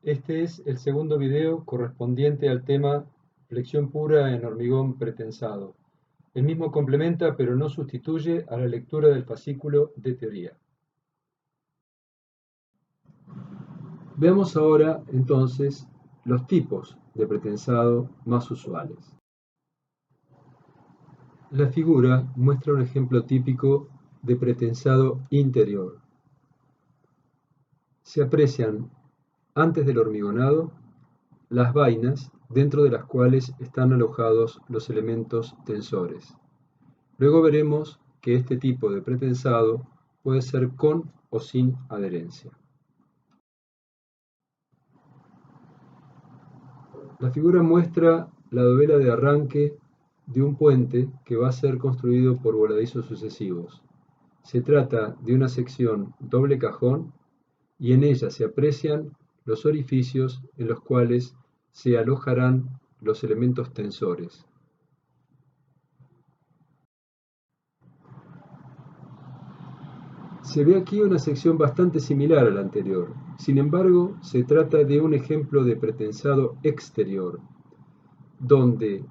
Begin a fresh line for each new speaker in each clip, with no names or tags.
Este es el segundo video correspondiente al tema flexión pura en hormigón pretensado. El mismo complementa pero no sustituye a la lectura del fascículo de teoría. Veamos ahora entonces los tipos de pretensado más usuales. La figura muestra un ejemplo típico de pretensado interior. Se aprecian antes del hormigonado las vainas dentro de las cuales están alojados los elementos tensores. Luego veremos que este tipo de pretensado puede ser con o sin adherencia. La figura muestra la dovela de arranque de un puente que va a ser construido por voladizos sucesivos. Se trata de una sección doble cajón y en ella se aprecian los orificios en los cuales se alojarán los elementos tensores. Se ve aquí una sección bastante similar a la anterior, sin embargo se trata de un ejemplo de pretensado exterior, donde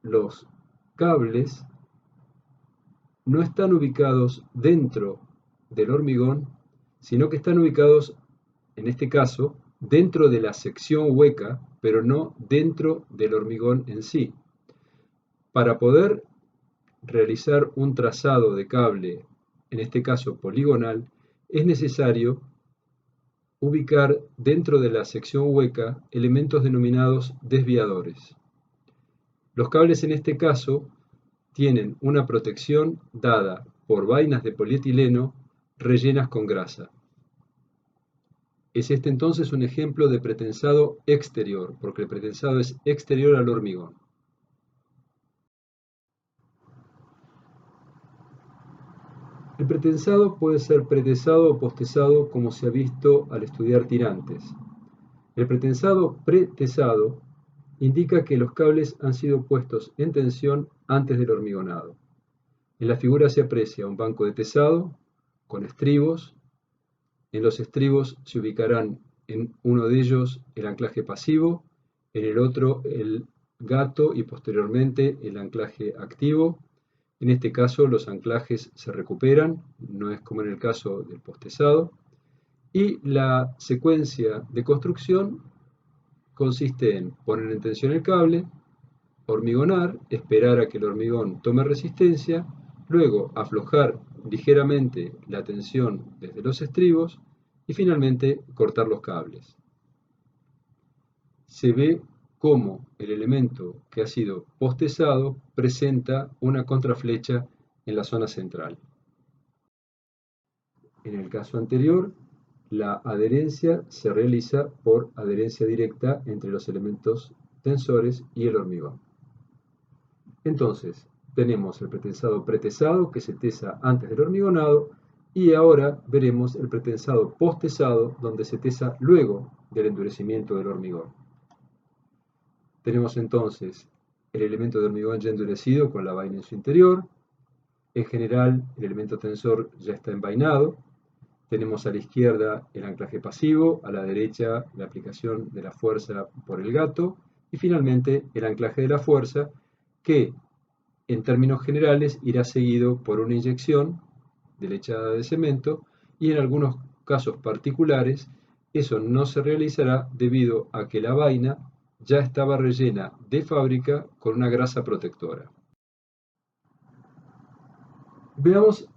los cables no están ubicados dentro del hormigón, sino que están ubicados, en este caso, dentro de la sección hueca, pero no dentro del hormigón en sí. Para poder realizar un trazado de cable, en este caso poligonal, es necesario ubicar dentro de la sección hueca elementos denominados desviadores. Los cables en este caso tienen una protección dada por vainas de polietileno rellenas con grasa. Es este entonces un ejemplo de pretensado exterior, porque el pretensado es exterior al hormigón. El pretensado puede ser pretesado o postesado como se ha visto al estudiar tirantes. El pretensado pretesado indica que los cables han sido puestos en tensión antes del hormigonado. En la figura se aprecia un banco de tesado con estribos. En los estribos se ubicarán en uno de ellos el anclaje pasivo, en el otro el gato y posteriormente el anclaje activo. En este caso los anclajes se recuperan, no es como en el caso del postesado. Y la secuencia de construcción consiste en poner en tensión el cable, hormigonar, esperar a que el hormigón tome resistencia, luego aflojar ligeramente la tensión desde los estribos y finalmente cortar los cables. Se ve cómo el elemento que ha sido postesado presenta una contraflecha en la zona central. En el caso anterior, la adherencia se realiza por adherencia directa entre los elementos tensores y el hormigón. Entonces, tenemos el pretensado pretesado que se tesa antes del hormigonado y ahora veremos el pretensado posttesado donde se tesa luego del endurecimiento del hormigón. Tenemos entonces el elemento de hormigón ya endurecido con la vaina en su interior. En general, el elemento tensor ya está envainado. Tenemos a la izquierda el anclaje pasivo, a la derecha la aplicación de la fuerza por el gato y finalmente el anclaje de la fuerza que en términos generales irá seguido por una inyección de lechada de cemento y en algunos casos particulares eso no se realizará debido a que la vaina ya estaba rellena de fábrica con una grasa protectora. Veamos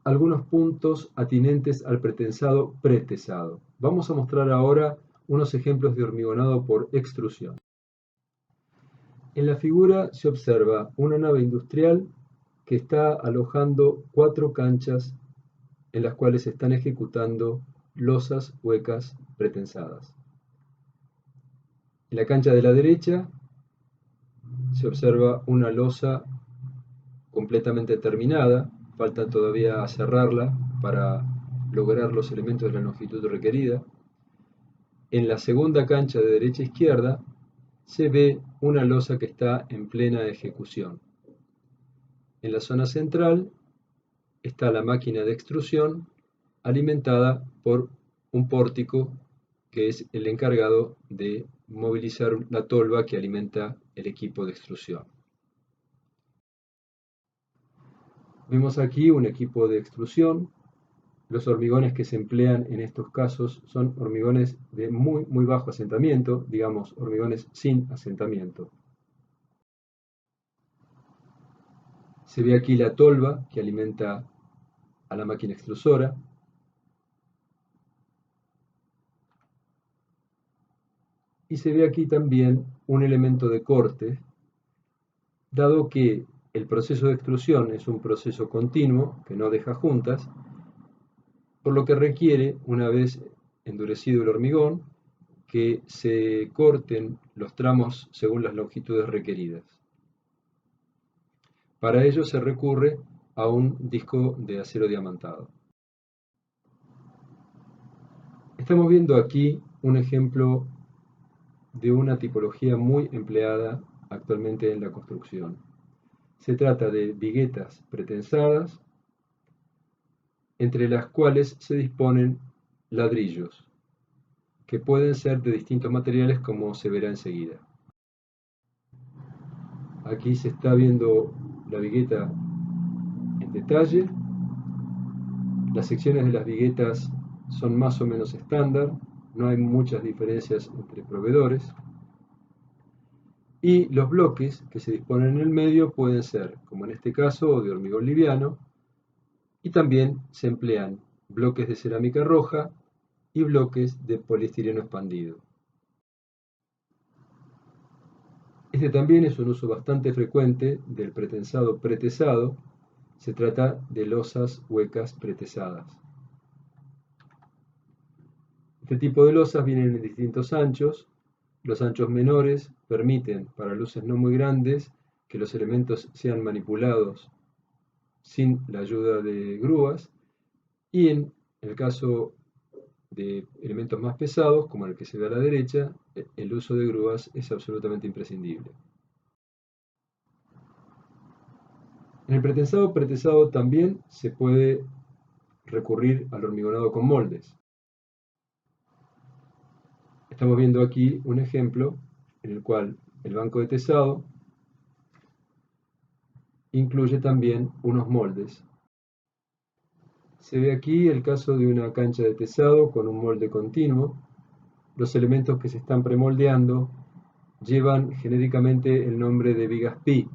algunos puntos atinentes al pretensado pretesado. Vamos a mostrar ahora unos ejemplos de hormigonado por extrusión. En la figura se observa una nave industrial que está alojando 4 canchas en las cuales se están ejecutando losas huecas pretensadas. En la cancha de la derecha se observa una losa completamente terminada, falta todavía cerrarla para lograr los elementos de la longitud requerida. En la segunda cancha de derecha a izquierda se ve una losa que está en plena ejecución. En la zona central está la máquina de extrusión alimentada por un pórtico que es el encargado de movilizar la tolva que alimenta el equipo de extrusión. Vemos aquí un equipo de extrusión. Los hormigones que se emplean en estos casos son hormigones de muy bajo asentamiento, digamos hormigones sin asentamiento. Se ve aquí la tolva que alimenta a la máquina extrusora. Y se ve aquí también un elemento de corte, dado que el proceso de extrusión es un proceso continuo que no deja juntas, por lo que requiere, una vez endurecido el hormigón, que se corten los tramos según las longitudes requeridas. Para ello se recurre a un disco de acero diamantado. Estamos viendo aquí un ejemplo de una tipología muy empleada actualmente en la construcción. Se trata de viguetas pretensadas, entre las cuales se disponen ladrillos, que pueden ser de distintos materiales como se verá enseguida. Aquí se está viendo la vigueta en detalle. Las secciones de las viguetas son más o menos estándar, no hay muchas diferencias entre proveedores. Y los bloques que se disponen en el medio pueden ser, como en este caso, de hormigón liviano, y también se emplean bloques de cerámica roja y bloques de poliestireno expandido. Este también es un uso bastante frecuente del pretensado pretesado. Se trata de losas huecas pretesadas. Este tipo de losas vienen en distintos anchos. Los anchos menores permiten, para luces no muy grandes, que los elementos sean manipulados sin la ayuda de grúas, y en el caso de elementos más pesados, como el que se ve a la derecha, el uso de grúas es absolutamente imprescindible. En el pretensado pretesado también se puede recurrir al hormigonado con moldes. Estamos viendo aquí un ejemplo en el cual el banco de tesado incluye también unos moldes. Se ve aquí el caso de una cancha de tesado con un molde continuo. Los elementos que se están premoldeando llevan genéricamente el nombre de vigas pi.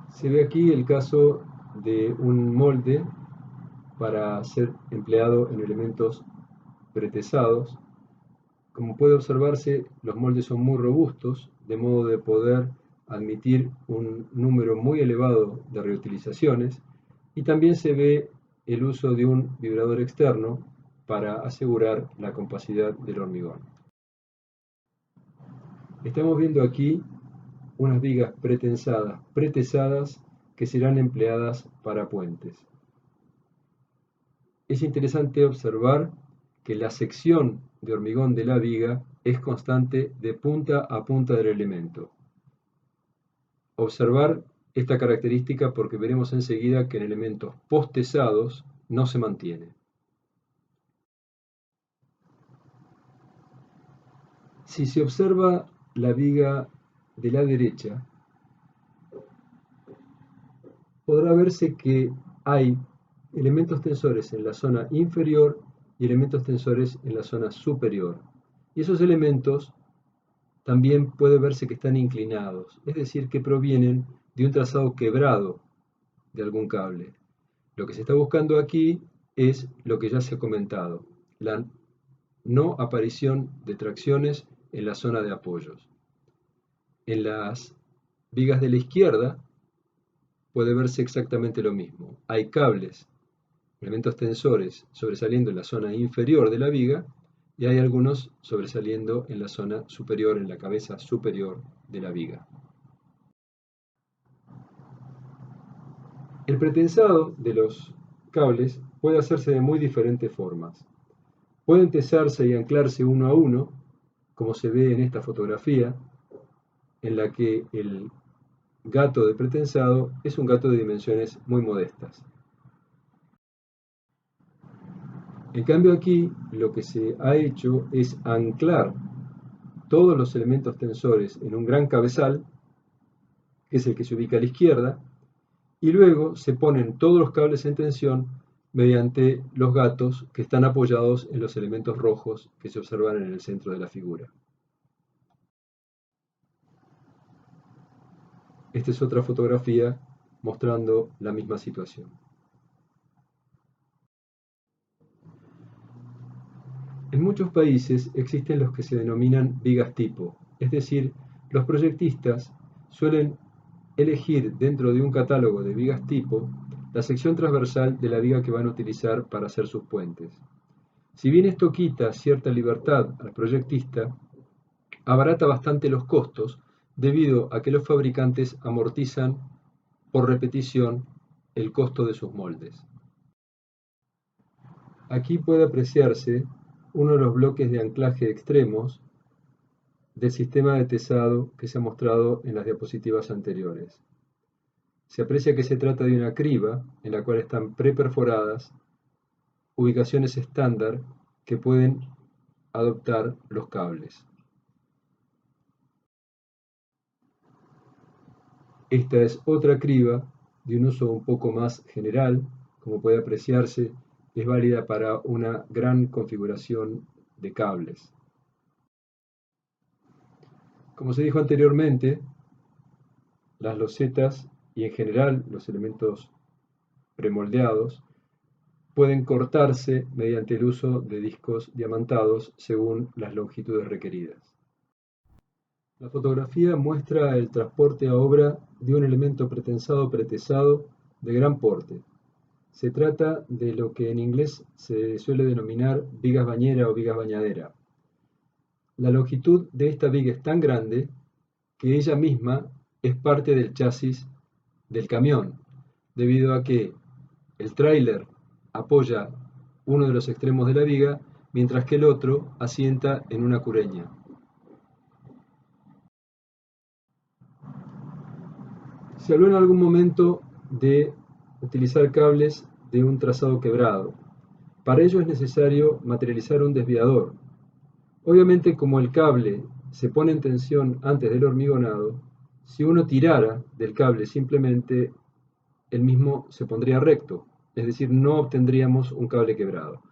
Se ve aquí el caso de un molde para ser empleado en elementos pretesados. Como puede observarse, los moldes son muy robustos, de modo de poder admitir un número muy elevado de reutilizaciones, y también se ve el uso de un vibrador externo para asegurar la compacidad del hormigón. Estamos viendo aquí unas vigas pretensadas, pretesadas, que serán empleadas para puentes. Es interesante observar que la sección de hormigón de la viga es constante de punta a punta del elemento. Observar esta característica porque veremos enseguida que en elementos postesados no se mantiene. Si se observa la viga de la derecha, podrá verse que hay elementos tensores en la zona inferior y elementos tensores en la zona superior. Y esos elementos también puede verse que están inclinados, es decir, que provienen de un trazado quebrado de algún cable. Lo que se está buscando aquí es lo que ya se ha comentado, la no aparición de tracciones en la zona de apoyos. En las vigas de la izquierda puede verse exactamente lo mismo. Hay cables, elementos tensores sobresaliendo en la zona inferior de la viga y hay algunos sobresaliendo en la zona superior, en la cabeza superior de la viga. El pretensado de los cables puede hacerse de muy diferentes formas. Pueden tesarse y anclarse uno a uno, como se ve en esta fotografía, en la que el gato de pretensado es un gato de dimensiones muy modestas. En cambio aquí lo que se ha hecho es anclar todos los elementos tensores en un gran cabezal, que es el que se ubica a la izquierda, y luego se ponen todos los cables en tensión mediante los gatos que están apoyados en los elementos rojos que se observan en el centro de la figura. Esta es otra fotografía mostrando la misma situación. En muchos países existen los que se denominan vigas tipo, es decir, los proyectistas suelen elegir dentro de un catálogo de vigas tipo la sección transversal de la viga que van a utilizar para hacer sus puentes. Si bien esto quita cierta libertad al proyectista, abarata bastante los costos debido a que los fabricantes amortizan por repetición el costo de sus moldes. Aquí puede apreciarse uno de los bloques de anclaje extremos del sistema de tesado que se ha mostrado en las diapositivas anteriores. Se aprecia que se trata de una criba en la cual están preperforadas ubicaciones estándar que pueden adoptar los cables. Esta es otra criba de un uso un poco más general, como puede apreciarse, es válida para una gran configuración de cables. Como se dijo anteriormente, las losetas y en general los elementos premoldeados pueden cortarse mediante el uso de discos diamantados según las longitudes requeridas. La fotografía muestra el transporte a obra de un elemento pretensado pretesado de gran porte. Se trata de lo que en inglés se suele denominar vigas bañera o vigas bañadera. La longitud de esta viga es tan grande que ella misma es parte del chasis del camión, debido a que el tráiler apoya uno de los extremos de la viga, mientras que el otro asienta en una cureña. Se habló en algún momento de utilizar cables de un trazado quebrado. Para ello es necesario materializar un desviador. Obviamente, como el cable se pone en tensión antes del hormigonado, si uno tirara del cable simplemente, el mismo se pondría recto, es decir, no obtendríamos un cable quebrado.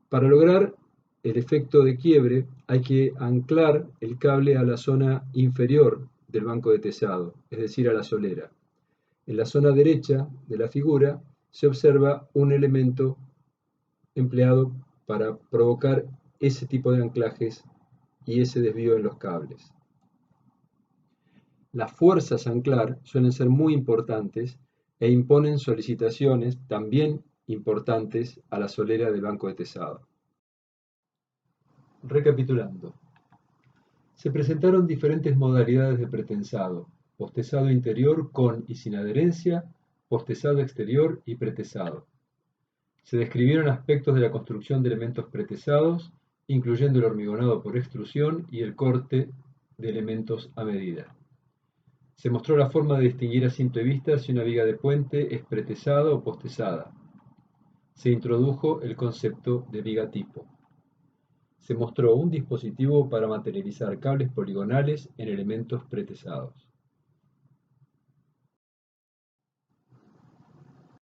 Para lograr el efecto de quiebre hay que anclar el cable a la zona inferior del banco de tesado, es decir, a la solera. En la zona derecha de la figura se observa un elemento empleado para provocar ese tipo de anclajes y ese desvío en los cables. Las fuerzas a anclar suelen ser muy importantes e imponen solicitaciones también importantes a la solera del banco de tesado. Recapitulando, se presentaron diferentes modalidades de pretensado: postesado interior con y sin adherencia, postesado exterior y pretesado. Se describieron aspectos de la construcción de elementos pretesados, incluyendo el hormigonado por extrusión y el corte de elementos a medida. Se mostró la forma de distinguir a simple vista si una viga de puente es pretesada o postesada. Se introdujo el concepto de viga tipo. Se mostró un dispositivo para materializar cables poligonales en elementos pretesados.